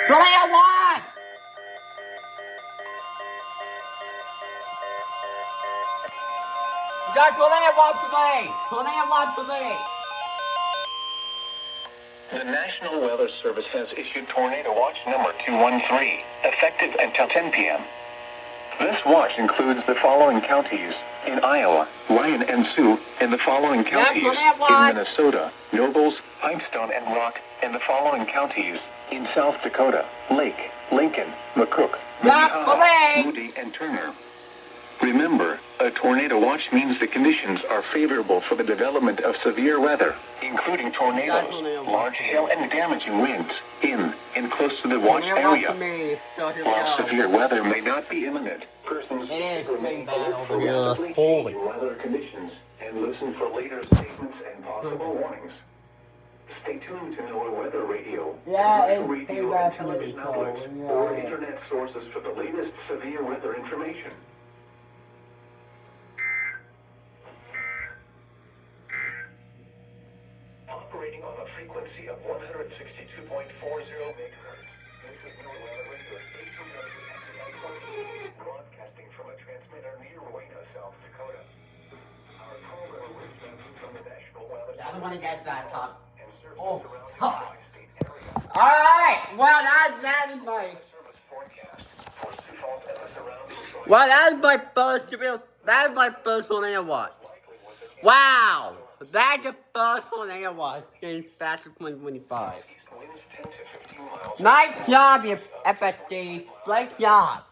Tornado watch! You got tornado watch today! Tornado watch today! The National Weather Service has issued Tornado Watch number 213, effective until 10 p.m. This watch includes the following counties in Iowa, Lyon and Sioux, and the following counties in Minnesota, Nobles, Pipestone, and Rock, and the following counties in South Dakota, Lake, Lincoln, McCook, Minnehaha, Moody, and Turner. Remember, a tornado watch means the conditions are favorable for the development of severe weather, including tornadoes, large hail, and damaging winds in and close to the watch area. While severe weather may not be imminent, persons should remain alert for rapidly changing weather conditions and listen for later statements and possible warnings. Stay tuned to NOAA Weather Radio, commercial radio and television outlets, or internet sources for the latest severe weather information. Operating on a frequency of 162.40 megahertz. This is NOAA Weather Radio Station broadcasting from a transmitter near Rowena, South Dakota. Our program originates from the National Weather Service. The other one gets that top. And serves the surrounding tri-state area. Alright, well that is my... Service forecast for Sioux Falls and the surrounding tri-state. Well, that is my first tornado watch. Wow! That's the first tornado watch since back to 2025. Winds 10 to 15 miles. Nice job, you FSD. Great job.